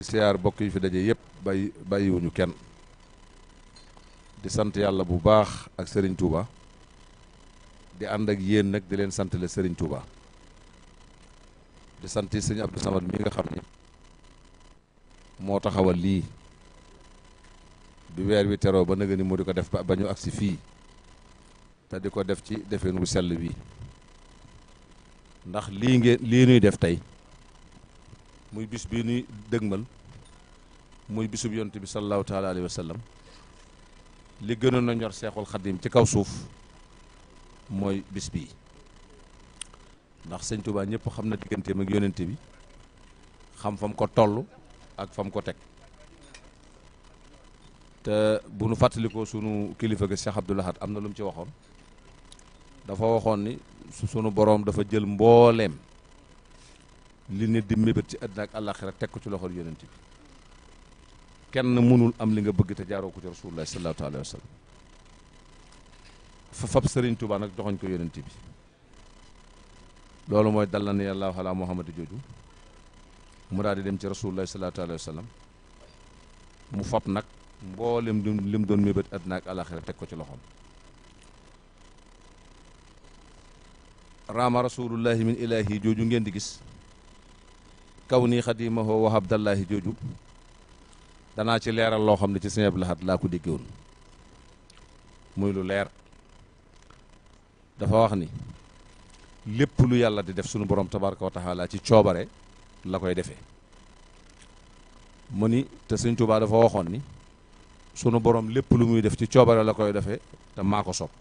siyaar bokk yi fi daje yëpp bàyyiwuñu kenn di sant yàlla bu baax ak Serigne Touba di ànd ak yéen nag di leen sant le Serigne Touba di sant sëñ Abdou Samad mi nga xam ni moo taxawal lii bi weer wi teroo ba nëga ni mu di ko def ba ñu agsi fii te di ko def ci defeen wu sell wi ndax lii nuy def tey muy bis bii nuy dëgmal muy bisub yonent bi sallallahu taala alayhi wa sallam li gënoon a ñor seexul xadim ci kaw suuf mooy bis bii ndax sëñ Touba ñëpp xam na digganteem ak yonent bi xam fam ko toll ak fam ko teg te bu nu fàttalikoo sunu kilifa gi Cheikh Abdoul Ahad am na lu mu ci waxoon dafa waxoon ni sunu boroom dafa jël mbooleem li nit di mébét ci àddina ak àllaaxira teg ko ci loxol yonent bi kenn mënul am li nga bëgg te jaaroo ko ci rasulullah sallallahu alayhi wa sallam fa fab Serigne Touba nag joxoñ ko yonent bi loolu mooy dal na ni yàlla ala muhammad jooju mu daal di dem ci rasulullah sallallahu alayhi wa sallam mu fab nag mboolem lim doon mébét àddina ak àllaaxira teg ko ci loxoom raama rasulullahi min ilahi jooju ngeen di gis kaw nii xadimahu wa abdallahi jooju danaa ci leeral loo xam ne ci sëñ Abdou Lahad laa ko déggewoon muy lu leer dafa wax ni lépp lu yàlla di def sunu borom tabaraka wa taala ci coobare la koy defee mu ni te sëñ Tuubaa dafa waxoon ni sunu borom lépp lu muy def ci coobare la koy defee te maa ko sopp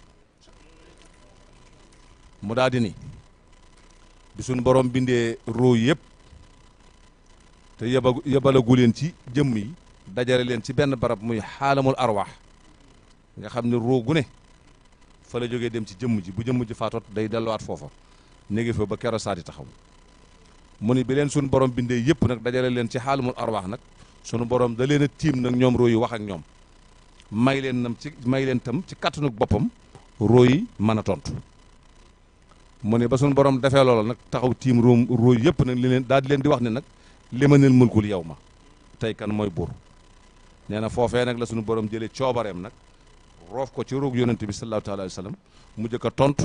mu daal di ni bi sunu borom bindee ruu yëpp te yebalagu leen ci jëmm yi dajale leen ci benn barab muy xaalamul arwaax nga xam ne ruu gu ne fa la jógee dem ci jëmm ji bu jëmm ji faatoot day delluwaat foofa néegi fa ba kero saati taxaw mu ni bi leen sunu borom bindee yëpp nag dajale leen ci xaalamul arwaax nag sunu borom da leen a tiim nag ñoom ruu yi wax ak ñoom may leen tam ci kàttanu boppam ruu yi mën a tontu mu ne ba sunu borom defee loolu nag taxaw tiim ruu yëpp nag li leen daal di leen di wax ne nag limanil mulkul yow ma tey kan mooy buur nee na foofee nag la sunu borom jëlee coobareem nag roof ko ci ruug yonent bi sallallahu taala alayhi wa sallam mu jëkk a tontu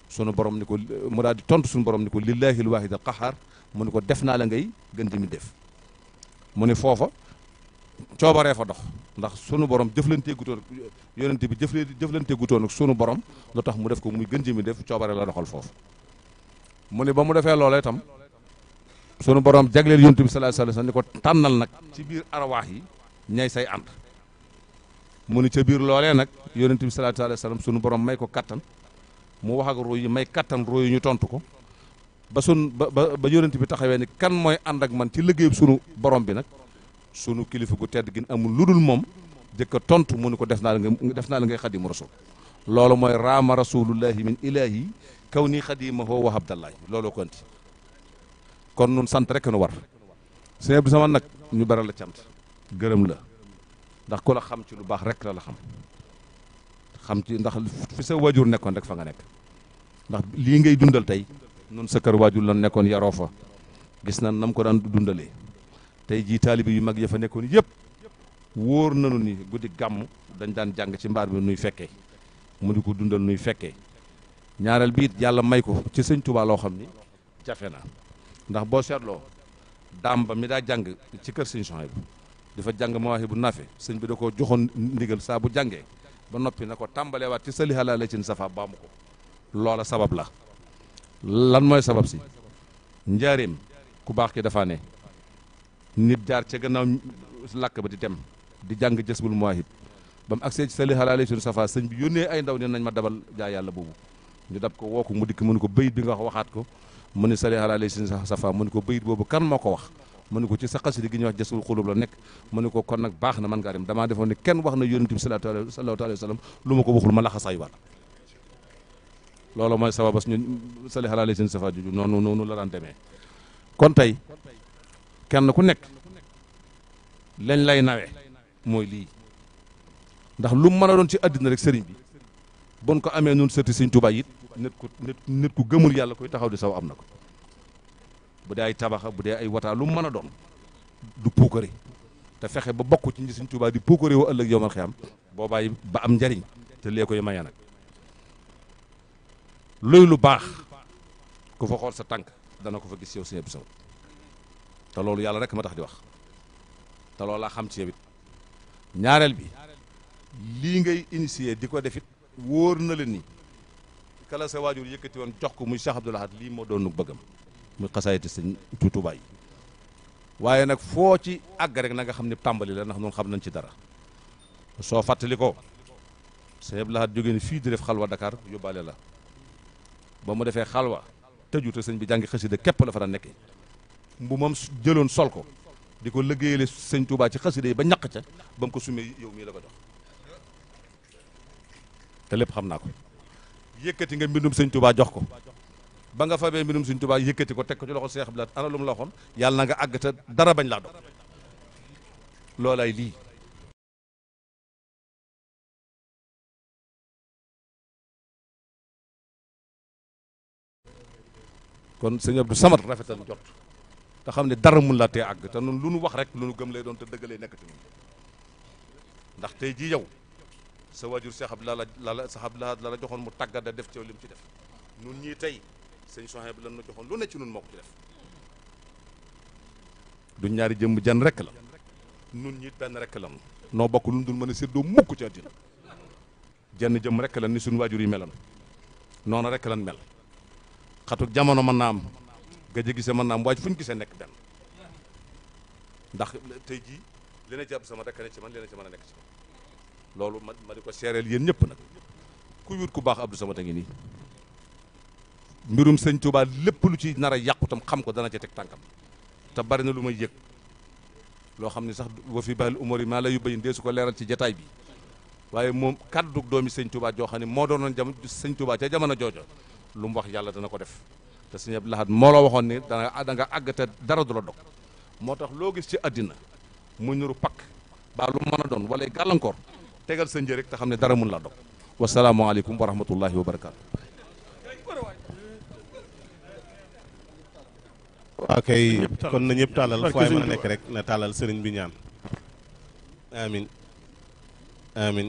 sunu borom ni ko mu daal di tontu sunu borom ni ko lillahi al wahid al qahar mu ni ko def naa la ngay gën di mi def mu ni foofa coobaree fa dox ndax sunu borom jëflantee gutoon yonent bi jëflantee gutoon ak sunu borom lu tax mu def ko muy gën ji mi def coobare la doxal foofu mu ni ba mu defee loolee itam sunu borom jagleel yonent bi sallallahu alayhi wasallam ni ko tànnal nag ci biir arwaax yi ñay say ànd mu ni ca biir loolee nag yonent bi sallallahu alayhi wasallam sunu borom may ko kattan mu wax ak ruu yi may kattan ruu yi ñu tontu ko ba yonent bi taxawee ni kan mooy ànd ak man ci liggéeyub sunu borom bi nag sunu kilifa gu tedd gi amul lu dul moom jëkk a tontu mu ni ko def naa la ngay xadimu rasul loolu mooy raama rasulullahi min ilahi kaw nii xadimahu wa abdallahi looloo ko anti kon nun sant rek nu war sëñ Abdou Samad nag ñu beral la cant gërëm la ndax ku la xam ci lu baax rek la xam ci ndax fi sa waajur nekkoon rek fa nga nekk ndax lii ngay dundal tey nun sa kër waajur la nekkoon yaroo fa gis na nam ko daan dundalee tey jii taalibe yu mag ya fa nekkoon yëpp wóor nanu ni guddi gàmm dañ daan jàng ci mbaar bi nuy fekkee mu di ko dundal nuy fekkee ñaareel bi it yàlla may ko ci sëñ Tuubaa loo xam ni jafe na ndax boo seetloo daam ba mi daa jàng ci kër sëñ Souhaïbou dafa jàng Mawaahibu Naafi sëñ bi da ko joxoon ndigal saa bu jàngee ba noppi na ko tàmbaleewaat ci sali halaa la cin safa baamu ko loola sabab la lan mooy sabab si njaareem ku baax ki dafa ne nit jaar ca gannaaw làkk ba di dem di jàng Jazbul Mawaahib ba mu agsee ci sali halaa la cin safa sëñ bi yónnee ay ndaw ne nañ ma dabal jaa yàlla boobu ñu dab ko woo ko mu dikk mu ne ko bayit bi nga waxaat ko mu ni sali ala laysin safa mu ni ko bayit boobu kan moo ko wax mu ni ko ci sa xasida gi ñuy wax Jazbul Xulub la nekk mu ni ko kon nag baax na man ngaa dem damaa defoon ne kenn wax na yonent bi sallallahu alayhi wa sallam lu ma ko waxul ma laxa say war loolu mooy sababas ñu sali ala laysin safa juju noonu la daan demee kon tey kenn ku nekk lañ lay nawe mooy lii ndax lu mu mën a doon ci àddina rek sëriñ bi bon ko amee nun sëti sëñ Tuubaa it nit ku gëmul yàlla koy taxaw di saw am na ko bu dee ay tabaxa bu dee ay wataa lu mu mën a doon du puukare te fexe ba bokk ci ñi Sëñ Tuubaa di puukare woo ëllëg yowmal xiyaam boobaay ba am njariñ te lee koy maye nag luy lu baax ku fa xool sa tànk dana ko fa gis yow Sëñ Abdou Samad te loolu yàlla rek ma tax di wax te loolu laa xam ci yow it ñaareel bi lii ngay initier di ko defit wóor na la ni kala sa waajur yëkkati woon jox ko muy Cheikh Abdoul Ahad lii moo doon bëggam muy xasaayiti Sëñ Tuubaa yi waaye nag foo ci àgg rek na nga xam ne tàmbali la ndax noonu xam nañ ci dara soo fàttali ko Sëñ Abdoul Ahad jógee ni fii di def xalwa Dakar yóbbaale la ba mu defee xalwa tëju te sëñ bi jàngi xasida képp la fa daan nekkee mbu moom jëloon sol ko di ko liggéeyale Sëñ Tuubaa ci xasida yi ba ñaq ca ba mu ko sumee yow mii la ko jox te lépp xam naa ko yëkkati nga mbindum Sëñ Tuubaa jox ko ba nga fabee mbindum Sëñ Tuubaa yëkkati ko teg ko ci loxo Cheikh Abdoul Ahad ana lu mu la waxoon yàlla na nga àgg te dara bañ laa dog loolaay lii kon Sëñ Abdou Samad rafetal jot te xam ne dara mun laa tee àgg te nun lu nu wax rek lu nu gëm lay doon te dëggalee nekkati nun ndax tey jii yow sa waajur Cheikh Abdoul Ahad la joxoon mu tàggada def ci lim ci def nun ñii tey sëñ Souhaïbou lan na joxoon lu ne ci nun moo ko ci def du ñaari jëmm jan rek la nun ñii benn rek la noo bokk lu dul mën a séddoo mukk ci àddina jenn jëmm rek la ni suñu waajur yi melan noonu rek lan mel xatu jamono mën naa am gëj a gisee mën naa am waaye fu ñu gisee nekk benn ndax tey jii li ne ci Abdou Samad rek ne ci man li ne ci mën a nekk ci man loolu ma di ko seereel yéen ñëpp nag ku wut ku baax Abdou Samad a ngi nii mbirum Sëñ Tuubaa lépp lu ci nar a yàqu tam xam ko dana ca teg tànkam te bari na lu may yëg loo xam ne sax wa fi bahil umur yi maa la yu bayin dee su ko leeral ci jataay bi waaye moom kaddu doomi Sëñ Tuubaa joo xam ne moo doonoon Sëñ Tuubaa ca jamono joojo lu mu wax yàlla dana ko def te Sëñ Abdoul Ahad moo la waxoon ni da nga àgg te dara du la dog moo tax loo gis ci àddina mu nuru pakk baa lu mën a doon wala gàllankoor tegal sa njëriñ te xam ne dara mun laa dog wasalaamaaleykum wa rahmatullahi wa barakaatu. ok kon na ñëpp tàllal fu waay mën a nekk rek na tàllal sëriñ bi ñaan amin amin